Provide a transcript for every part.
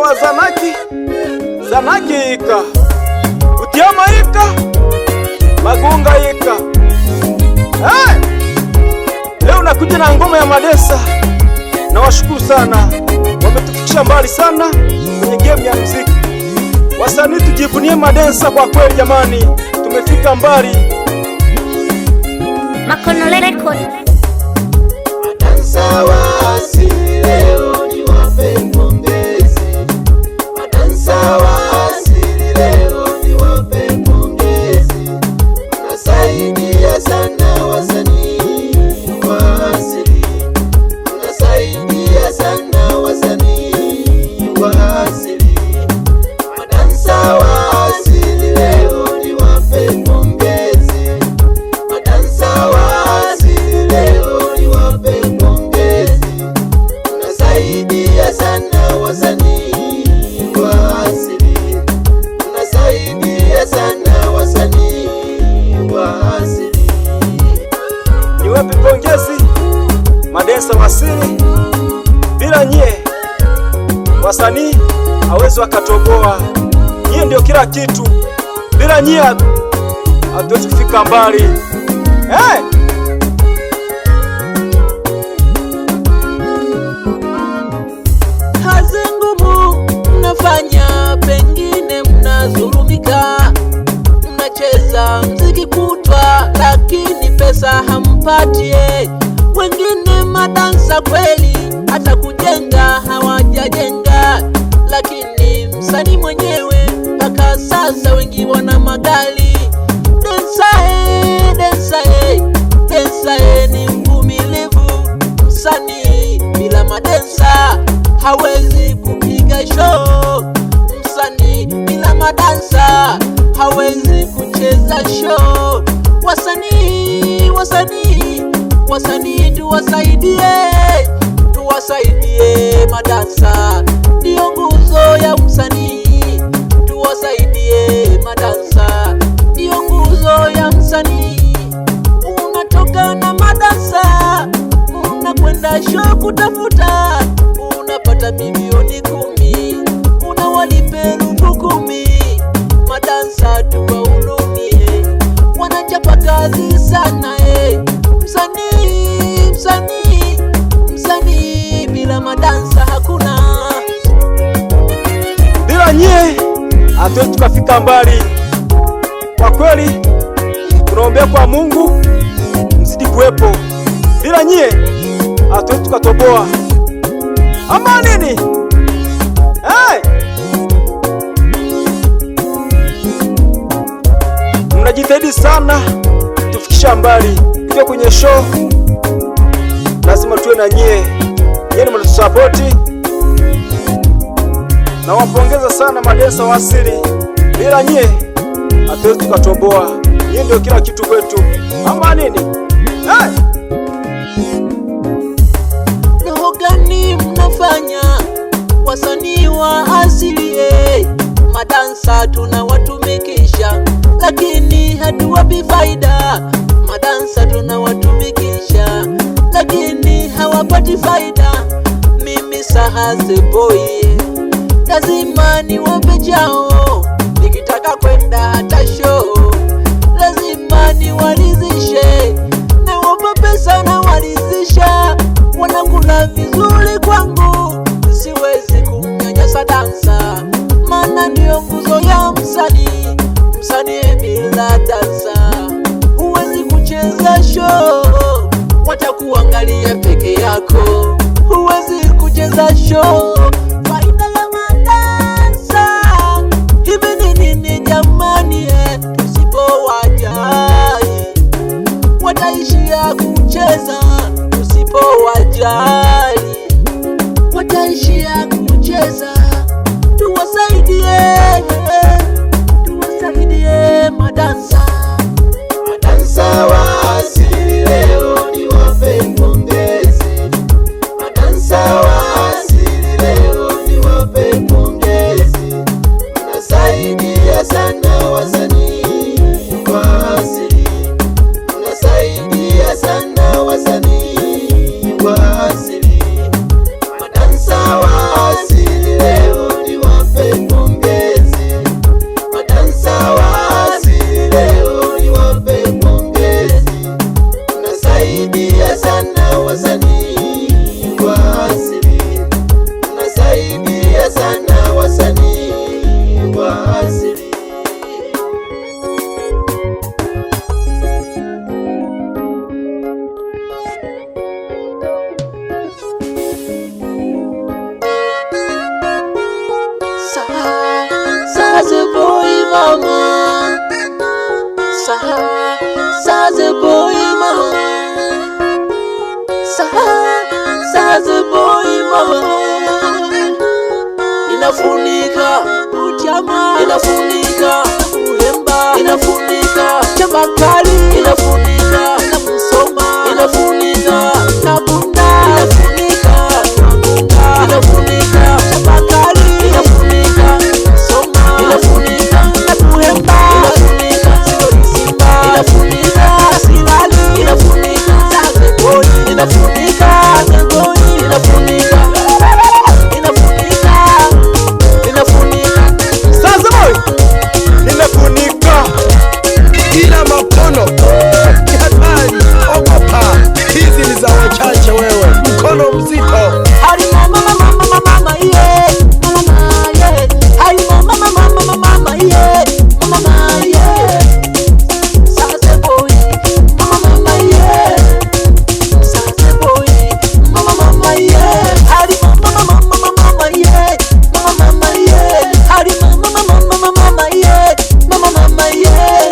la zanaki ika Utiama ika Magunga ika. Hey! Leo nakuja na ngoma ya Madesa. Na washukuru sana, wametufikisha mbali sana kwenye game ya muziki. Wasanii tujivunie Madesa kwa kweli jamani, tumefika mbali. Makono Record. Madansa wa asili leo ni wape pongezi. Madansa wa asili leo ni wape pongezi. Mnasaidia sana wasanii wa asili. Mnasaidia sana wasanii wa asili. Madansa wa asili leo ni wape pongezi. Madansa wa asili leo ni wape pongezi. Mnasaidia sana wasanii wa asili. Mnasaidia sana wasanii wa asili. Niwape pongezi Madesa wa asili. Bila nyie wasanii hawezi wakatoboa. Nyie ndio kila kitu. Bila nyie hatuwezi kufika mbali. Hey! Kazi ngumu mnafanya, pengine mnazulumika. Mnacheza mziki kutwa, lakini pesa hampatie. Wengine madansa kweli, hata kujenga hawajajenga. Lakini msanii mwenyewe mpaka sasa wengi wana magari. Densa ni mvumilivu. Msanii bila madansa hawezi kupiga show. Msanii bila madansa hawezi kucheza show. Wasanii tuwasaidie madansa, ndio nguzo ya msanii. Tuwasaidie madansa, ndio nguzo ya msanii. Unatoka na madansa, unakwenda show kutafuta, unapata milioni 10, unawalipe 10,000. Madansa tuwahurumie, wanachapa kazi sana Msanii bila madansa hakuna. Bila nyie hatuwezi tukafika mbali. Kwa kweli tunaombea kwa Mungu mzidi kuwepo. Bila nyie hatuwezi tukatoboa. Ama nini? Hey! Mnajitahidi sana tufikisha mbali. Pia kwenye show lazima tuwe na nyie. Nyie ni mnatusapoti. Na wapongeza sana Madesa wa asili. Bila nyie hatuwezi tukatoboa. Nyie ndio kila kitu kwetu. Ama nini? Hey! Roho gani mnafanya wasanii wa asili? Madansa tunawatumikisha, lakini hatuwapi faida. Madansa tunawatumikisha, lakini hawapati faida. Mimi Sahase Boy lazima niwape jao. Nikitaka kwenda hata show lazima niwalizishe. Nawapa pesa na walizisha, wanakula vizuri kwangu. Siwezi kumnyanyasa dansa, maana ndio nguzo ya msanii. Msanii bila dansa huwezi kucheza show, watakuangalia peke yako. Huwezi kucheza show. Faida ya madansa hivi ni nini jamani? Tusipowajali wataishia kucheza. Tusipowajali wataishia kucheza. Tuwasaidie madansa. Madansa wa asili leo ni wape pongezi. Madansa wa asili leo inafunika uchama, inafunika kuhemba, inafunika chabakali, inafunika na Musoma, inafunika na Bunda, inafunika na Bunda, inafunika chabakali, inafunika Musoma, inafunika na kuhemba, inafunika Simba, inafunika Silali, inafunika Zagoi, inafunika Zagoi, inafunika ila makono hatari. Ogopa, hizi ni za wachache, wewe mkono mzito. Hari mama mama mama yeah, mama yeah. Hari mama mama mama yeah, mama yeah. Sasa boy, mama yeah. Sasa boy, mama yeah. Hari mama mama yeah, mama yeah. Hari mama mama yeah, mama yeah.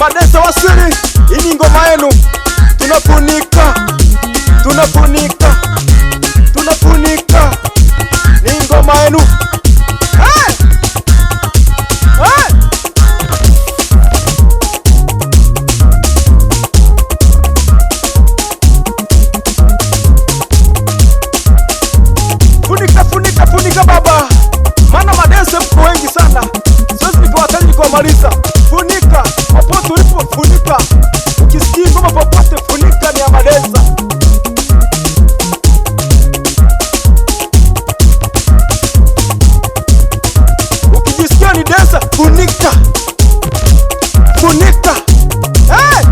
Madesa Wasili, hii ngoma yenu. Tunafunika, tunafunika, tunafunika, ni ngoma yenu. Hey! Hey! Funika, funika, funika baba, maana madesa mko wengi sana, siwezi nikawataji kuwamaliza. Funika popote ulipo, funika. Ukisikia ngoma popote, funika, ni ya madesa. Ukijisikia ni desa, funika, funika. Hey!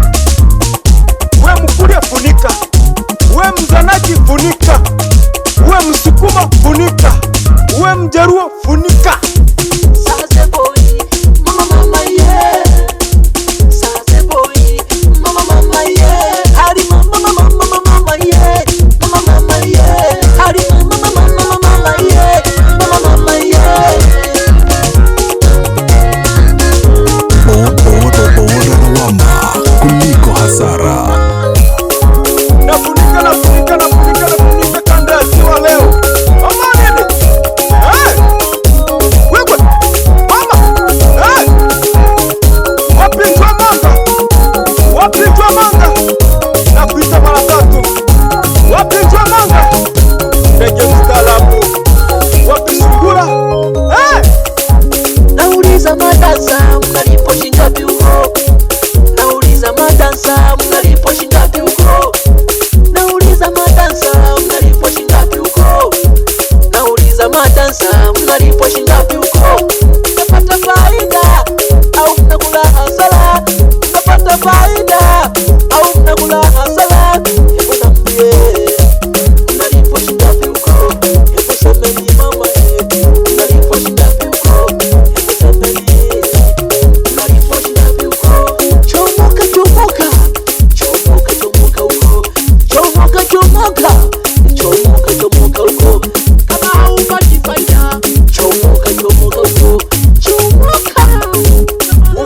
We Mkuria, funika. We Mzanaki, funika. We Msukuma, funika. We Mjaruo, funika. Sasa boy, mama yeah. Sasa boy, mama yeah. Hari mama yeah, mama yeah. Hari mama yeah, mama yeah. Boda Lawama kuliko hasara. Nafunika, nafunika, nafunika, nafunika kanda ya ziwa leo. Mama nini? Hey! Wewe! Mama! Hey! Wapinjwa manga! Wapinjwa manga! Nakuita mara tatu. Wapinjwa manga! Ndege mstaarabu. Wapisungura! Hey! Nauliza madansa, mnalipo shingapi huko? Nauliza madansa, mnalipo shingapi huko? Nauliza madansa, mnalipo shingapi huko? Nauliza madansa, mnalipo shingapi huko? Mnapata faida au mnakula hasara? Mnapata faida au mnakula hasara? Hebu niambie, mnalipo shingapi huko? Hebu semeni mama, mnalipo shingapi huko? Hebu semeni, mnalipo shingapi huko? Chomoka, chomoka, chomoka, chomoka huko. Chomoka, chomoka, chomoka, chomoka huko. Kama haupati faida, chomoka, chomoka huko. Chomoka.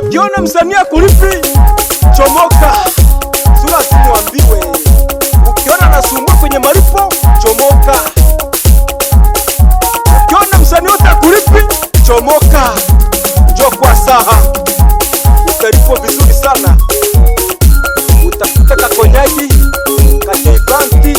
Ukiona msanii akulipi, chomoka. Sura simuambiwe. Ukiona anasumbua kwenye malipo, chomoka. Ukiona msanii wote akulipi, chomoka. Njoo kwa saha, utalipwa vizuri sana. Utafuta kakonyagi, kakibanti.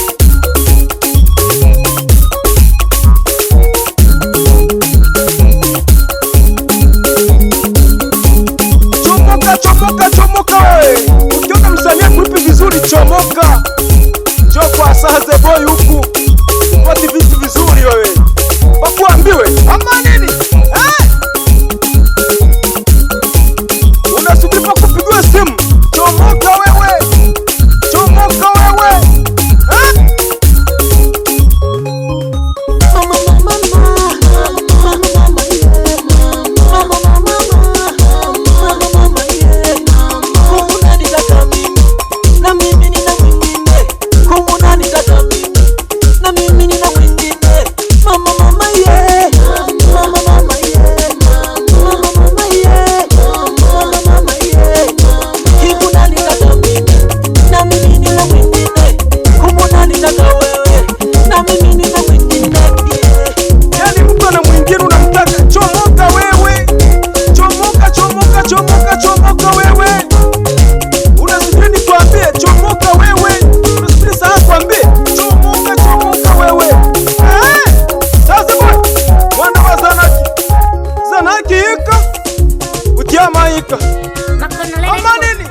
Jamaika. Makono Ama nini?